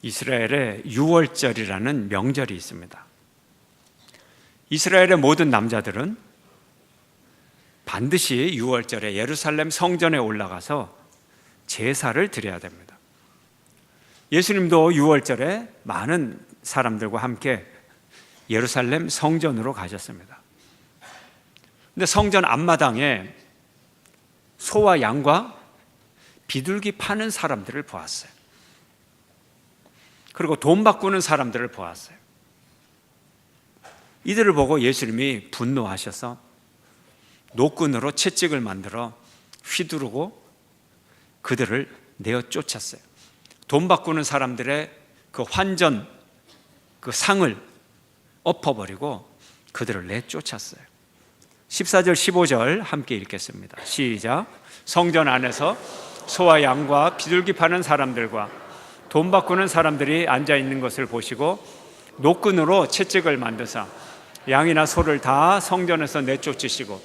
이스라엘의 유월절이라는 명절이 있습니다. 이스라엘의 모든 남자들은 반드시 유월절에 예루살렘 성전에 올라가서 제사를 드려야 됩니다. 예수님도 유월절에 많은 사람들과 함께 예루살렘 성전으로 가셨습니다. 근데 성전 앞마당에 소와 양과 비둘기 파는 사람들을 보았어요. 그리고 돈 바꾸는 사람들을 보았어요. 이들을 보고 예수님이 분노하셔서 노끈으로 채찍을 만들어 휘두르고 그들을 내어 쫓았어요. 돈 바꾸는 사람들의 그 환전, 그 상을 엎어버리고 그들을 내쫓았어요. 14절 15절 함께 읽겠습니다. 시작. 성전 안에서 소와 양과 비둘기 파는 사람들과 돈 바꾸는 사람들이 앉아있는 것을 보시고 노끈으로 채찍을 만드사 양이나 소를 다 성전에서 내쫓으시고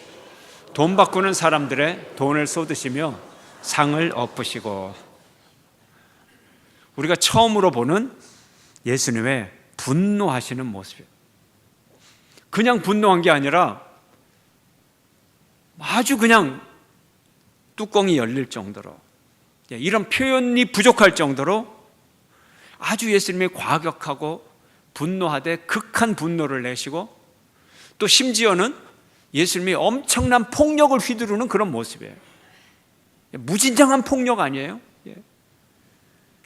돈 바꾸는 사람들의 돈을 쏟으시며 상을 엎으시고. 우리가 처음으로 보는 예수님의 분노하시는 모습이에요. 그냥 분노한 게 아니라 아주 그냥 뚜껑이 열릴 정도로, 이런 표현이 부족할 정도로 아주 예수님이 과격하고 분노하되 극한 분노를 내시고, 또 심지어는 예수님이 엄청난 폭력을 휘두르는 그런 모습이에요. 무진장한 폭력 아니에요?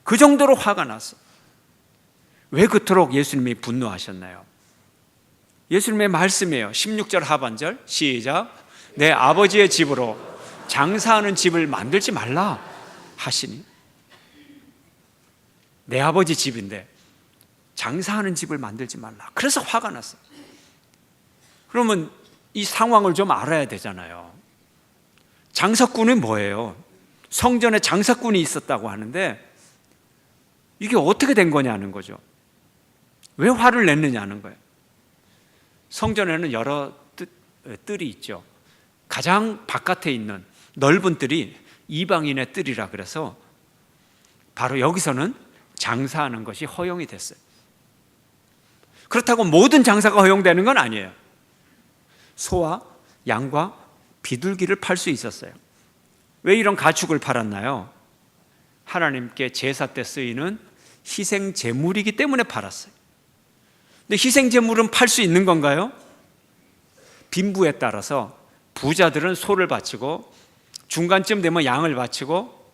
그 정도로 화가 났어. 왜 그토록 예수님이 분노하셨나요? 예수님의 말씀이에요. 16절 하반절 시작. 내 아버지의 집으로 장사하는 집을 만들지 말라 하시니. 내 아버지 집인데 장사하는 집을 만들지 말라. 그래서 화가 났어. 그러면 이 상황을 좀 알아야 되잖아요. 장사꾼이 뭐예요? 성전에 장사꾼이 있었다고 하는데 이게 어떻게 된 거냐는 거죠. 왜 화를 냈느냐는 거예요. 성전에는 여러 뜰이 있죠. 가장 바깥에 있는 넓은 뜰이 이방인의 뜰이라 그래서 바로 여기서는 장사하는 것이 허용이 됐어요. 그렇다고 모든 장사가 허용되는 건 아니에요. 소와 양과 비둘기를 팔 수 있었어요. 왜 이런 가축을 팔았나요? 하나님께 제사 때 쓰이는 희생 제물이기 때문에 팔았어요. 근데 희생 제물은 팔 수 있는 건가요? 빈부에 따라서 부자들은 소를 바치고 중간쯤 되면 양을 바치고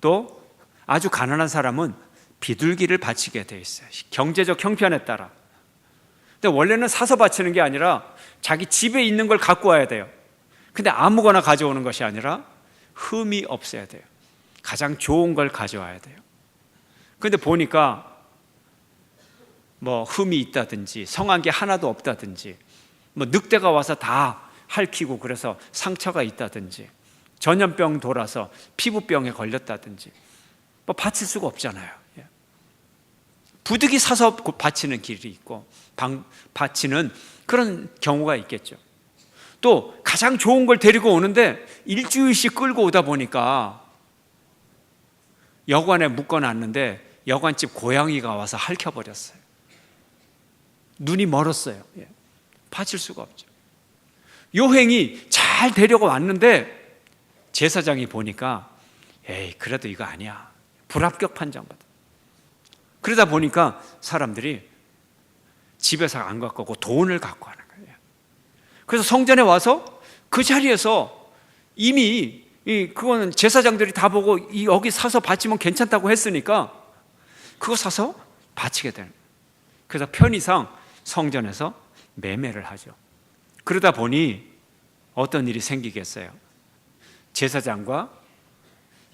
또 아주 가난한 사람은 비둘기를 바치게 돼 있어요. 경제적 형편에 따라. 근데 원래는 사서 바치는 게 아니라 자기 집에 있는 걸 갖고 와야 돼요. 근데 아무거나 가져오는 것이 아니라 흠이 없어야 돼요. 가장 좋은 걸 가져와야 돼요. 근데 보니까 뭐 흠이 있다든지 성한 게 하나도 없다든지 뭐 늑대가 와서 다 핥히고 그래서 상처가 있다든지 전염병 돌아서 피부병에 걸렸다든지 뭐 바칠 수가 없잖아요. 부득이 사서 바치는 길이 있고 바치는 그런 경우가 있겠죠. 또 가장 좋은 걸 데리고 오는데 일주일씩 끌고 오다 보니까 여관에 묶어놨는데 여관집 고양이가 와서 핥혀버렸어요. 눈이 멀었어요. 바칠 수가 없죠. 요행이 잘 데려가 왔는데 제사장이 보니까 에이 그래도 이거 아니야. 불합격 판정받아. 그러다 보니까 사람들이 집에서 안 갖고 오고 돈을 갖고 하는 거예요. 그래서 성전에 와서 그 자리에서 이미 그거는 제사장들이 다 보고 여기 사서 바치면 괜찮다고 했으니까 그거 사서 바치게 되는 거예요. 그래서 편의상 성전에서 매매를 하죠. 그러다 보니 어떤 일이 생기겠어요? 제사장과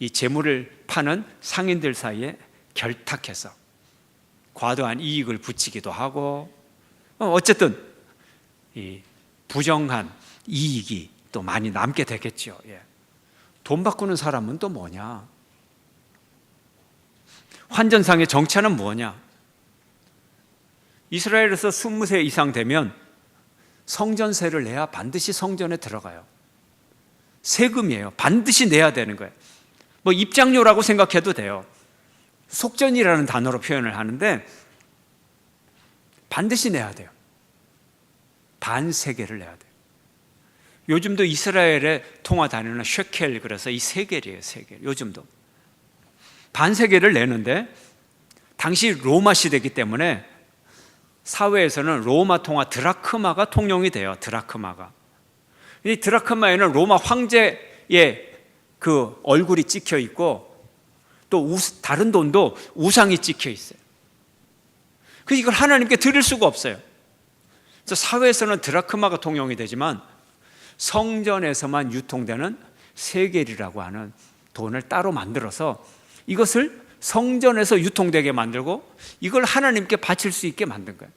이 제물을 파는 상인들 사이에 결탁해서 과도한 이익을 붙이기도 하고, 어쨌든 이 부정한 이익이 또 많이 남게 되겠죠. 돈 바꾸는 사람은 또 뭐냐? 환전상의 정체는 뭐냐? 이스라엘에서 20세 이상 되면 성전세를 내야 반드시 성전에 들어가요. 세금이에요. 반드시 내야 되는 거예요. 뭐 입장료라고 생각해도 돼요. 속전이라는 단어로 표현을 하는데 반드시 내야 돼요. 반세겔을 내야 돼요. 요즘도 이스라엘의 통화 단위는 쉐켈, 그래서 이 세겔이에요. 세겔. 요즘도 반세겔을 내는데, 당시 로마 시대이기 때문에 사회에서는 로마 통화 드라크마가 통용이 돼요. 드라크마가. 이 드라크마에는 로마 황제의 그 얼굴이 찍혀 있고, 또 다른 돈도 우상이 찍혀 있어요. 그래서 이걸 하나님께 드릴 수가 없어요. 그래서 사회에서는 드라크마가 통용이 되지만 성전에서만 유통되는 세겔이라고 하는 돈을 따로 만들어서 이것을 성전에서 유통되게 만들고 이걸 하나님께 바칠 수 있게 만든 거예요.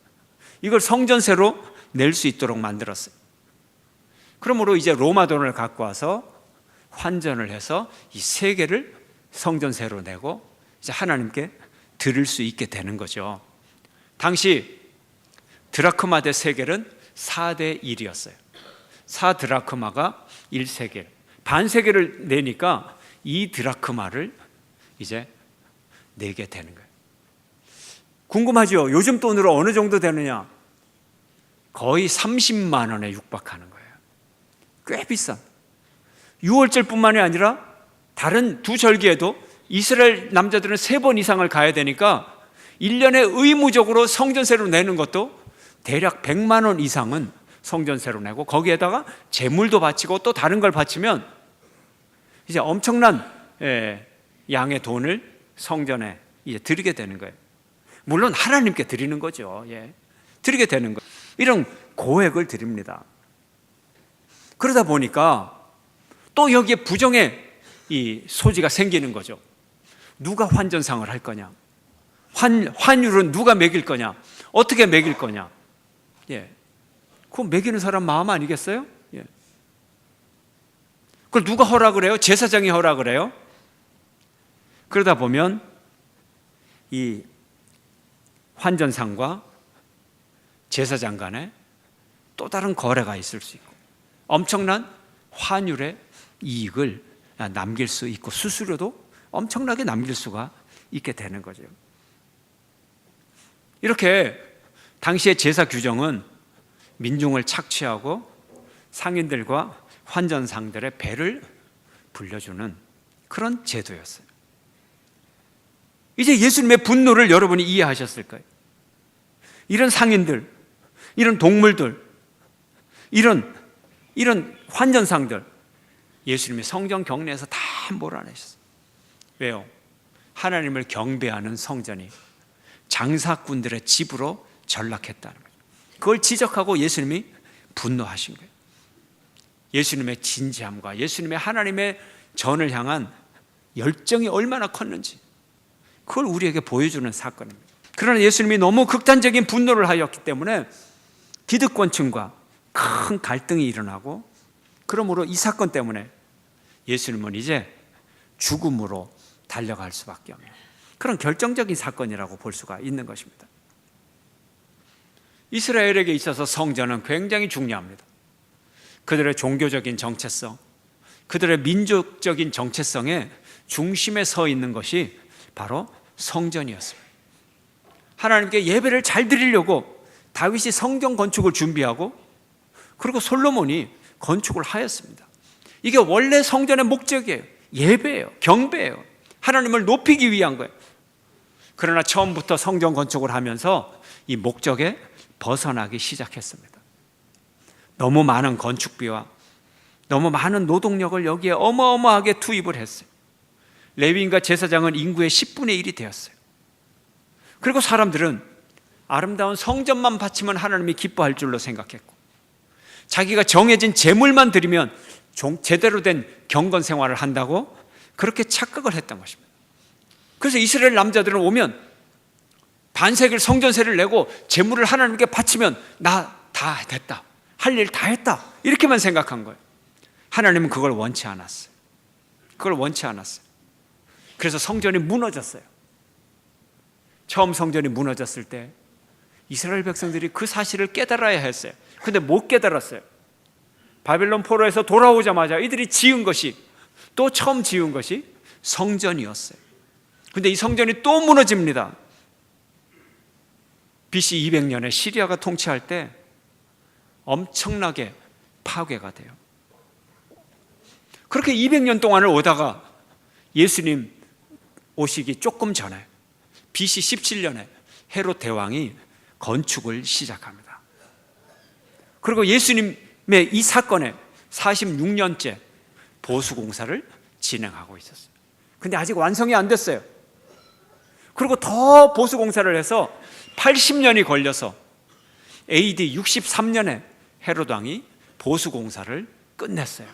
이걸 성전세로 낼 수 있도록 만들었어요. 그러므로 이제 로마 돈을 갖고 와서 환전을 해서 이 세겔을 성전세로 내고 이제 하나님께 드릴 수 있게 되는 거죠. 당시 드라크마 대 세겔은 4대 1이었어요. 4드라크마가 1세겔. 반세겔을 내니까 2드라크마를 이제 내게 되는 거예요. 궁금하죠? 요즘 돈으로 어느 정도 되느냐? 거의 30만 원에 육박하는 거예요. 꽤 비싼. 6월절 뿐만이 아니라 다른 두 절기에도 이스라엘 남자들은 3번 이상을 가야 되니까 1년에 의무적으로 성전세로 내는 것도 대략 100만 원 이상은 성전세로 내고, 거기에다가 제물도 바치고 또 다른 걸 바치면 이제 엄청난 양의 돈을 성전에 이제 드리게 되는 거예요. 물론 하나님께 드리는 거죠. 드리게 되는 거예요. 이런 고액을 드립니다. 그러다 보니까 또 여기에 부정의 이 소지가 생기는 거죠. 누가 환전상을 할 거냐? 환율은 누가 매길 거냐? 어떻게 매길 거냐? 그거 매기는 사람 마음 아니겠어요? 그걸 누가 허락을 해요? 제사장이 허락을 해요? 그러다 보면 이 환전상과 제사장 간에 또 다른 거래가 있을 수 있고 엄청난 환율의 이익을 남길 수 있고 수수료도 엄청나게 남길 수가 있게 되는 거죠. 이렇게 당시의 제사 규정은 민중을 착취하고 상인들과 환전상들의 배를 불려주는 그런 제도였어요. 이제 예수님의 분노를 여러분이 이해하셨을 거예요. 이런 상인들, 이런 동물들, 이런 환전상들, 예수님이 성전 경내에서 다 몰아내셨어요. 왜요? 하나님을 경배하는 성전이 장사꾼들의 집으로 전락했다는 거예요. 그걸 지적하고 예수님이 분노하신 거예요. 예수님의 진지함과 예수님의 하나님의 전을 향한 열정이 얼마나 컸는지 그걸 우리에게 보여주는 사건입니다. 그러나 예수님이 너무 극단적인 분노를 하였기 때문에 기득권층과 큰 갈등이 일어나고, 그러므로 이 사건 때문에 예수님은 이제 죽음으로 달려갈 수밖에 없는 그런 결정적인 사건이라고 볼 수가 있는 것입니다. 이스라엘에게 있어서 성전은 굉장히 중요합니다. 그들의 종교적인 정체성, 그들의 민족적인 정체성의 중심에 서 있는 것이 바로 성전이었습니다. 하나님께 예배를 잘 드리려고 다윗이 성전 건축을 준비하고, 그리고 솔로몬이 건축을 하였습니다. 이게 원래 성전의 목적이에요. 예배예요. 경배예요. 하나님을 높이기 위한 거예요. 그러나 처음부터 성전 건축을 하면서 이 목적에 벗어나기 시작했습니다. 너무 많은 건축비와 너무 많은 노동력을 여기에 어마어마하게 투입을 했어요. 레위인과 제사장은 인구의 10분의 1이 되었어요. 그리고 사람들은 아름다운 성전만 바치면 하나님이 기뻐할 줄로 생각했고, 자기가 정해진 제물만 드리면 제대로 된 경건 생활을 한다고 그렇게 착각을 했던 것입니다. 그래서 이스라엘 남자들은 오면 반세겔 성전세를 내고 제물을 하나님께 바치면 나 다 됐다, 할 일 다 했다, 이렇게만 생각한 거예요. 하나님은 그걸 원치 않았어요. 그걸 원치 않았어요. 그래서 성전이 무너졌어요. 처음 성전이 무너졌을 때 이스라엘 백성들이 그 사실을 깨달아야 했어요. 근데 못 깨달았어요. 바벨론 포로에서 돌아오자마자 이들이 지은 것이, 또 처음 지은 것이 성전이었어요. 근데 이 성전이 또 무너집니다. BC 200년에 시리아가 통치할 때 엄청나게 파괴가 돼요. 그렇게 200년 동안을 오다가 예수님 오시기 조금 전에 BC 17년에 헤롯 대왕이 건축을 시작합니다. 그리고 예수님의 이 사건에 46년째 보수공사를 진행하고 있었어요. 근데 아직 완성이 안 됐어요. 그리고 더 보수공사를 해서 80년이 걸려서 AD 63년에 헤롯 왕이 보수공사를 끝냈어요.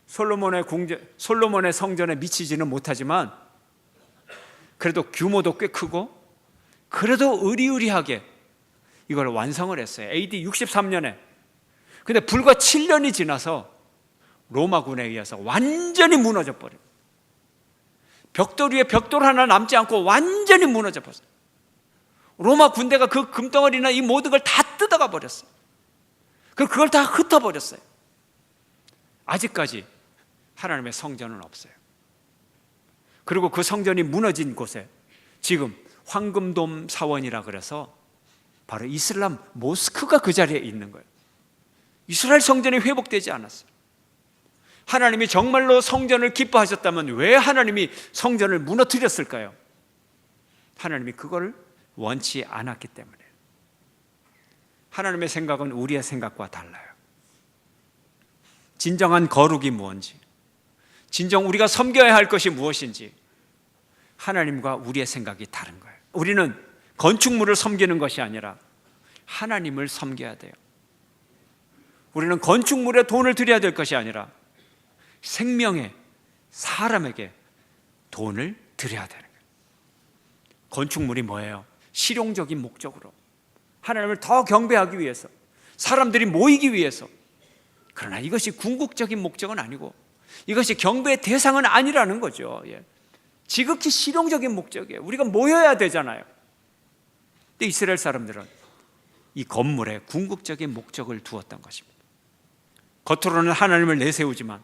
솔로몬의 성전에 미치지는 못하지만 그래도 규모도 꽤 크고 그래도 의리의리하게 이걸 완성을 했어요. AD 63년에. 근데 불과 7년이 지나서 로마군에 의해서 완전히 무너져 버려요. 벽돌 위에 벽돌 하나 남지 않고 완전히 무너져 버렸어요. 로마 군대가 그 금덩어리나 이 모든 걸 다 뜯어가 버렸어요. 그걸 다 흩어버렸어요. 아직까지 하나님의 성전은 없어요. 그리고 그 성전이 무너진 곳에 지금 황금돔 사원이라 그래서 바로 이슬람 모스크가 그 자리에 있는 거예요. 이스라엘 성전이 회복되지 않았어요. 하나님이 정말로 성전을 기뻐하셨다면 왜 하나님이 성전을 무너뜨렸을까요? 하나님이 그걸 원치 않았기 때문에. 하나님의 생각은 우리의 생각과 달라요. 진정한 거룩이 무엇인지, 진정 우리가 섬겨야 할 것이 무엇인지 하나님과 우리의 생각이 다른 거예요. 우리는 건축물을 섬기는 것이 아니라 하나님을 섬겨야 돼요. 우리는 건축물에 돈을 들여야 될 것이 아니라 생명에, 사람에게 돈을 들여야 되는 거예요. 건축물이 뭐예요? 실용적인 목적으로 하나님을 더 경배하기 위해서, 사람들이 모이기 위해서. 그러나 이것이 궁극적인 목적은 아니고 이것이 경배의 대상은 아니라는 거죠. 지극히 실용적인 목적이에요. 우리가 모여야 되잖아요. 근데 이스라엘 사람들은 이 건물에 궁극적인 목적을 두었던 것입니다. 겉으로는 하나님을 내세우지만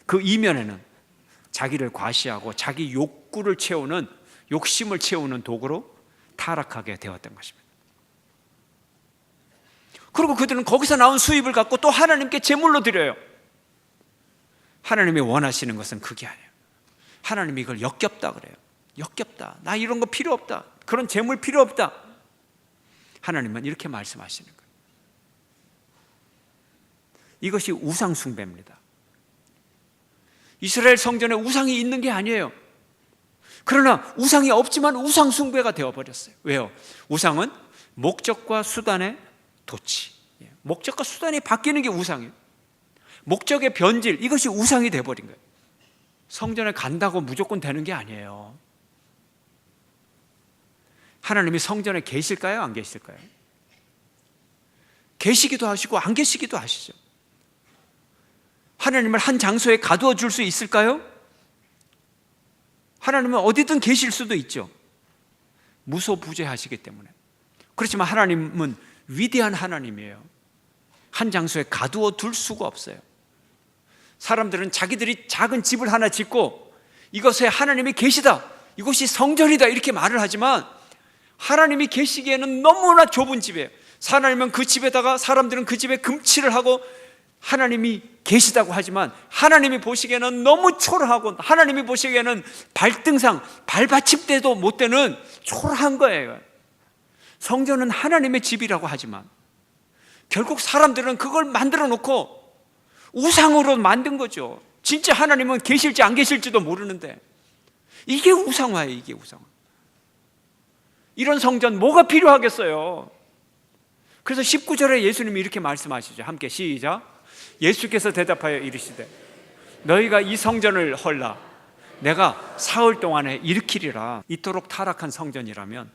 그 이면에는 자기를 과시하고 자기 욕구를 채우는, 욕심을 채우는 도구로 타락하게 되었던 것입니다. 그리고 그들은 거기서 나온 수입을 갖고 또 하나님께 제물로 드려요. 하나님이 원하시는 것은 그게 아니에요. 하나님이 이걸 역겹다 그래요. 역겹다. 나 이런 거 필요 없다. 그런 제물 필요 없다. 하나님은 이렇게 말씀하시는 거예요. 이것이 우상 숭배입니다. 이스라엘 성전에 우상이 있는 게 아니에요. 그러나 우상이 없지만 우상 숭배가 되어버렸어요. 왜요? 우상은 목적과 수단의 도치, 목적과 수단이 바뀌는 게 우상이에요. 목적의 변질, 이것이 우상이 되어버린 거예요. 성전에 간다고 무조건 되는 게 아니에요. 하나님이 성전에 계실까요? 안 계실까요? 계시기도 하시고 안 계시기도 하시죠. 하나님을 한 장소에 가두어 줄 수 있을까요? 하나님은 어디든 계실 수도 있죠. 무소부재하시기 때문에. 그렇지만 하나님은 위대한 하나님이에요. 한 장소에 가두어 둘 수가 없어요. 사람들은 자기들이 작은 집을 하나 짓고 이것에 하나님이 계시다, 이것이 성전이다 이렇게 말을 하지만 하나님이 계시기에는 너무나 좁은 집이에요. 하나님은 그 집에다가, 사람들은 그 집에 금칠을 하고 하나님이 계시다고 하지만 하나님이 보시기에는 너무 초라하고 하나님이 보시기에는 발등상, 발받침대도 못 되는 초라한 거예요. 성전은 하나님의 집이라고 하지만 결국 사람들은 그걸 만들어 놓고 우상으로 만든 거죠. 진짜 하나님은 계실지 안 계실지도 모르는데 이게 우상화예요. 이게 우상화. 이런 성전 뭐가 필요하겠어요? 그래서 19절에 예수님이 이렇게 말씀하시죠. 함께 시작. 예수께서 대답하여 이르시되 너희가 이 성전을 헐라 내가 사흘 동안에 일으키리라. 이토록 타락한 성전이라면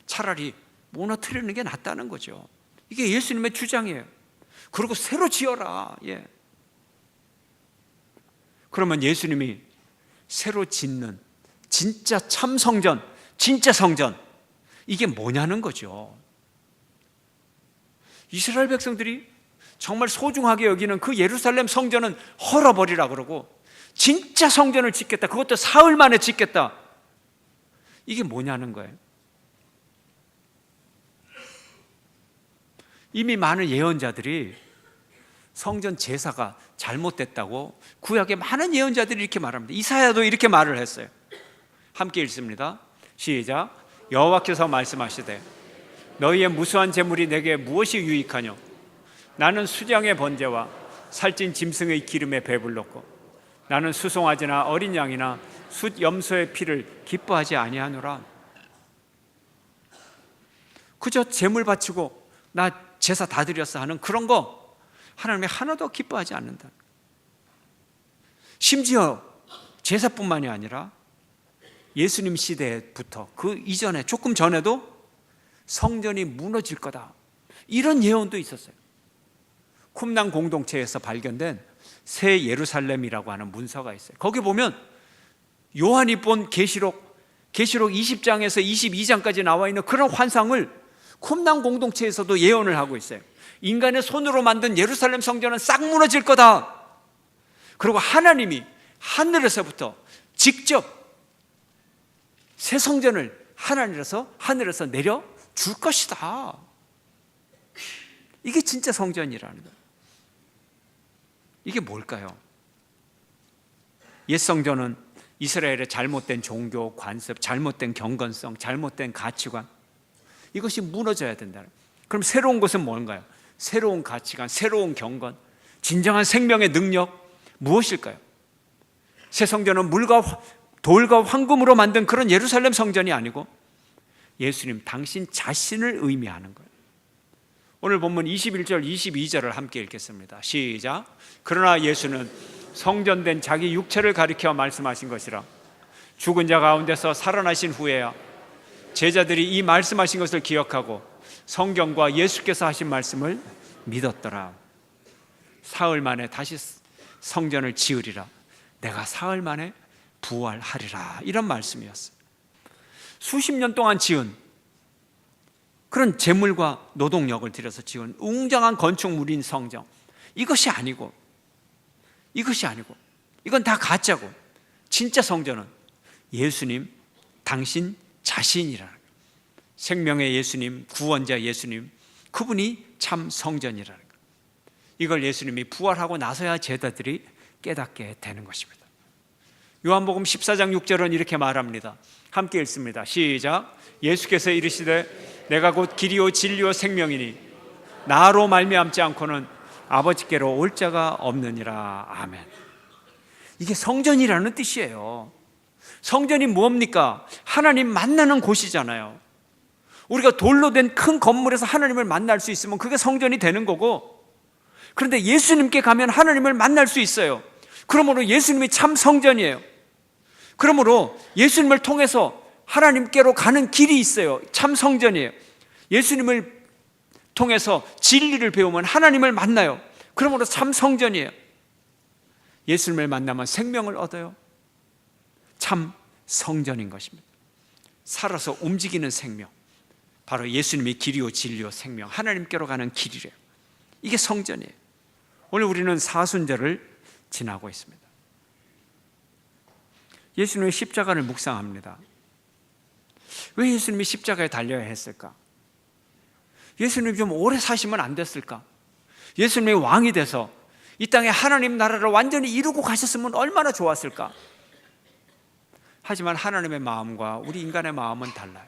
차라리 무너뜨리는 게 낫다는 거죠. 이게 예수님의 주장이에요. 그리고 새로 지어라. 그러면 예수님이 새로 짓는 진짜 참 성전, 진짜 성전, 이게 뭐냐는 거죠. 이스라엘 백성들이 정말 소중하게 여기는 그 예루살렘 성전은 헐어버리라 그러고 진짜 성전을 짓겠다, 그것도 사흘 만에 짓겠다, 이게 뭐냐는 거예요. 이미 많은 예언자들이 성전 제사가 잘못됐다고 구약의 많은 예언자들이 이렇게 말합니다. 이사야도 이렇게 말을 했어요. 함께 읽습니다. 시작. 여호와께서 말씀하시되 너희의 무수한 제물이 내게 무엇이 유익하뇨? 나는 수장의 번제와 살찐 짐승의 기름에 배불렀고 나는 수송아지나 어린 양이나 숫 염소의 피를 기뻐하지 아니하노라. 그저 제물 바치고 나 제사 다 드렸어 하는 그런 거 하나님이 하나도 기뻐하지 않는다. 심지어 제사뿐만이 아니라 예수님 시대부터 그 이전에 조금 전에도 성전이 무너질 거다, 이런 예언도 있었어요. 쿰난 공동체에서 발견된 새 예루살렘이라고 하는 문서가 있어요. 거기 보면 요한이 본 계시록 20장에서 22장까지 나와 있는 그런 환상을 쿰난 공동체에서도 예언을 하고 있어요. 인간의 손으로 만든 예루살렘 성전은 싹 무너질 거다. 그리고 하나님이 하늘에서부터 직접 새 성전을 하늘에서 내려 줄 것이다. 이게 진짜 성전이라는 거예요. 이게 뭘까요? 옛 성전은 이스라엘의 잘못된 종교 관습, 잘못된 경건성, 잘못된 가치관, 이것이 무너져야 된다. 그럼 새로운 것은 뭔가요? 새로운 가치관, 새로운 경건, 진정한 생명의 능력, 무엇일까요? 새 성전은 돌과 황금으로 만든 그런 예루살렘 성전이 아니고 예수님 당신 자신을 의미하는 거예요. 오늘 본문 21절 22절을 함께 읽겠습니다. 시작. 그러나 예수는 성전된 자기 육체를 가리켜 말씀하신 것이라. 죽은 자 가운데서 살아나신 후에야 제자들이 이 말씀하신 것을 기억하고 성경과 예수께서 하신 말씀을 믿었더라. 사흘 만에 다시 성전을 지으리라. 내가 사흘 만에 부활하리라. 이런 말씀이었어요. 수십 년 동안 지은 그런 재물과 노동력을 들여서 지은 웅장한 건축물인 성전, 이것이 아니고 이건 다 가짜고, 진짜 성전은 예수님 당신 자신이라는 거예요. 생명의 예수님, 구원자 예수님, 그분이 참 성전이라는 거예요. 이걸 예수님이 부활하고 나서야 제자들이 깨닫게 되는 것입니다. 요한복음 14장 6절은 이렇게 말합니다. 함께 읽습니다. 시작. 예수께서 이르시되 내가 곧 길이요 진리요 생명이니 나로 말미암지 않고는 아버지께로 올 자가 없느니라. 아멘. 이게 성전이라는 뜻이에요. 성전이 뭡니까? 하나님 만나는 곳이잖아요. 우리가 돌로 된 큰 건물에서 하나님을 만날 수 있으면 그게 성전이 되는 거고, 그런데 예수님께 가면 하나님을 만날 수 있어요. 그러므로 예수님이 참 성전이에요. 그러므로 예수님을 통해서 하나님께로 가는 길이 있어요. 참 성전이에요. 예수님을 통해서 진리를 배우면 하나님을 만나요. 그러므로 참 성전이에요. 예수님을 만나면 생명을 얻어요. 참 성전인 것입니다. 살아서 움직이는 생명, 바로 예수님이 길이요 진리요 생명, 하나님께로 가는 길이래요. 이게 성전이에요. 오늘 우리는 사순절을 지나고 있습니다. 예수님의 십자가를 묵상합니다. 왜 예수님이 십자가에 달려야 했을까? 예수님이 좀 오래 사시면 안 됐을까? 예수님이 왕이 돼서 이 땅에 하나님 나라를 완전히 이루고 가셨으면 얼마나 좋았을까? 하지만 하나님의 마음과 우리 인간의 마음은 달라요.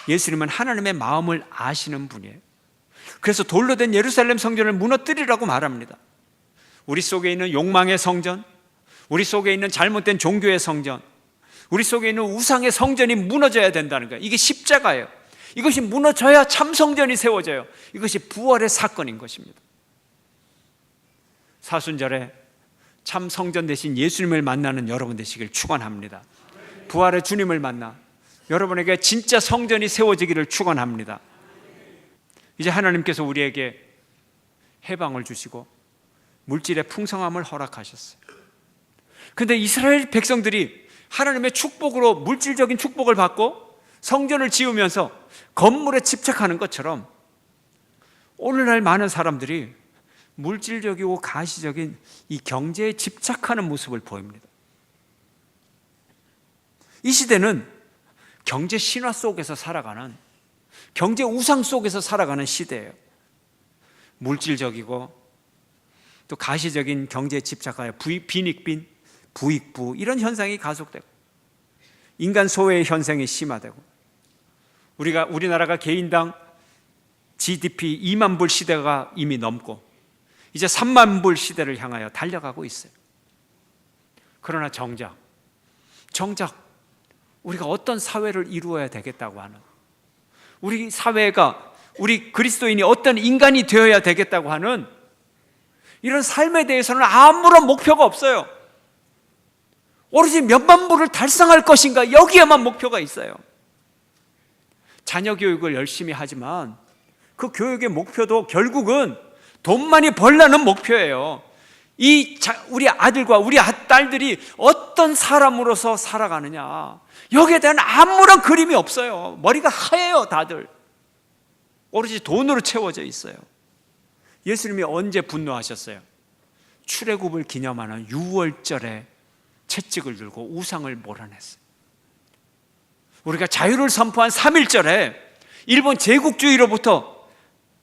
예수님은 하나님의 마음을 아시는 분이에요. 그래서 돌로 된 예루살렘 성전을 무너뜨리라고 말합니다. 우리 속에 있는 욕망의 성전, 우리 속에 있는 잘못된 종교의 성전, 우리 속에 있는 우상의 성전이 무너져야 된다는 거예요. 이게 십자가예요. 이것이 무너져야 참 성전이 세워져요. 이것이 부활의 사건인 것입니다. 사순절에 참 성전 대신 예수님을 만나는 여러분 되시길 축원합니다. 부활의 주님을 만나 여러분에게 진짜 성전이 세워지기를 축원합니다. 이제 하나님께서 우리에게 해방을 주시고 물질의 풍성함을 허락하셨어요. 그런데 이스라엘 백성들이 하나님의 축복으로 물질적인 축복을 받고 성전을 지으면서 건물에 집착하는 것처럼 오늘날 많은 사람들이 물질적이고 가시적인 이 경제에 집착하는 모습을 보입니다. 이 시대는 경제 신화 속에서 살아가는, 경제 우상 속에서 살아가는 시대예요. 물질적이고 또 가시적인 경제에 집착하여 빈익빈, 부익부 이런 현상이 가속되고 인간 소외의 현상이 심화되고 우리나라가 개인당 GDP 2만 불 시대가 이미 넘고 이제 3만 불 시대를 향하여 달려가고 있어요. 그러나 정작 우리가 어떤 사회를 이루어야 되겠다고 하는, 우리 사회가, 우리 그리스도인이 어떤 인간이 되어야 되겠다고 하는 이런 삶에 대해서는 아무런 목표가 없어요. 오로지 몇만 불을 달성할 것인가, 여기에만 목표가 있어요. 자녀 교육을 열심히 하지만 그 교육의 목표도 결국은 돈 많이 벌라는 목표예요. 우리 아들과 우리 딸들이 어떤 사람으로서 살아가느냐, 여기에 대한 아무런 그림이 없어요. 머리가 하얘요, 다들. 오로지 돈으로 채워져 있어요. 예수님이 언제 분노하셨어요? 출애굽을 기념하는 6월절에 채찍을 들고 우상을 몰아냈어요. 우리가 자유를 선포한 3.1절에 일본 제국주의로부터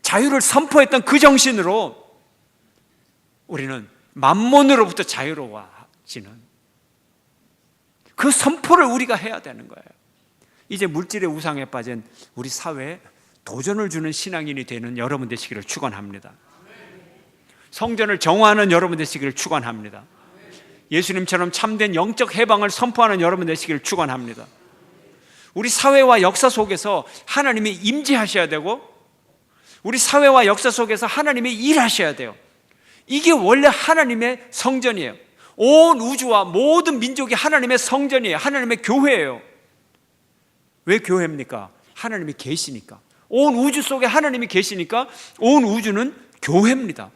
자유를 선포했던 그 정신으로 우리는 만몬으로부터 자유로워지는 그 선포를 우리가 해야 되는 거예요. 이제 물질의 우상에 빠진 우리 사회에 도전을 주는 신앙인이 되는 여러분 되시기를 축원합니다. 성전을 정화하는 여러분 되시기를 축원합니다. 예수님처럼 참된 영적 해방을 선포하는 여러분 되시기를 축원합니다. 우리 사회와 역사 속에서 하나님이 임재하셔야 되고 우리 사회와 역사 속에서 하나님이 일하셔야 돼요. 이게 원래 하나님의 성전이에요. 온 우주와 모든 민족이 하나님의 성전이에요. 하나님의 교회예요. 왜 교회입니까? 하나님이 계시니까. 온 우주 속에 하나님이 계시니까 온 우주는 교회입니다.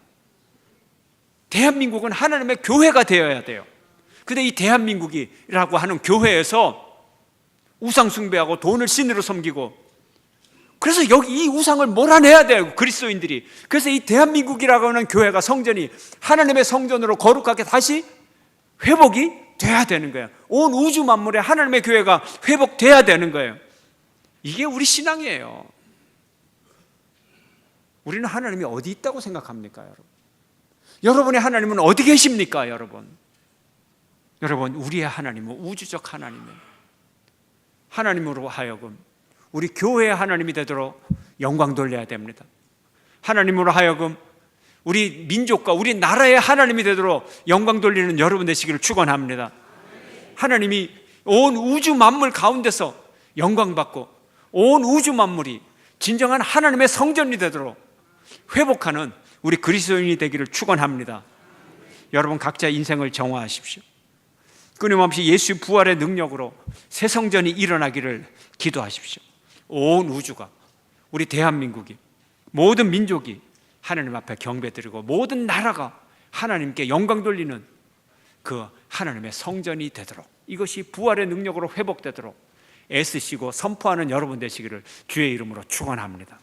대한민국은 하나님의 교회가 되어야 돼요. 근데 이 대한민국이라고 하는 교회에서 우상 숭배하고 돈을 신으로 섬기고, 그래서 여기 이 우상을 몰아내야 돼요, 그리스도인들이. 그래서 이 대한민국이라고 하는 교회가, 성전이 하나님의 성전으로 거룩하게 다시 회복이 돼야 되는 거예요. 온 우주 만물에 하나님의 교회가 회복돼야 되는 거예요. 이게 우리 신앙이에요. 우리는 하나님이 어디 있다고 생각합니까, 여러분? 여러분의 하나님은 어디 계십니까, 여러분? 여러분, 우리의 하나님은 우주적 하나님이에요. 하나님으로 하여금 우리 교회의 하나님이 되도록 영광 돌려야 됩니다. 하나님으로 하여금 우리 민족과 우리 나라의 하나님이 되도록 영광 돌리는 여러분 되시기를 축원합니다. 하나님이 온 우주 만물 가운데서 영광받고 온 우주 만물이 진정한 하나님의 성전이 되도록 회복하는 우리 그리스도인이 되기를 축원합니다. 여러분 각자 인생을 정화하십시오. 끊임없이 예수 부활의 능력으로 새 성전이 일어나기를 기도하십시오. 온 우주가, 우리 대한민국이, 모든 민족이 하나님 앞에 경배드리고 모든 나라가 하나님께 영광 돌리는 그 하나님의 성전이 되도록, 이것이 부활의 능력으로 회복되도록 애쓰시고 선포하는 여러분 되시기를 주의 이름으로 축원합니다.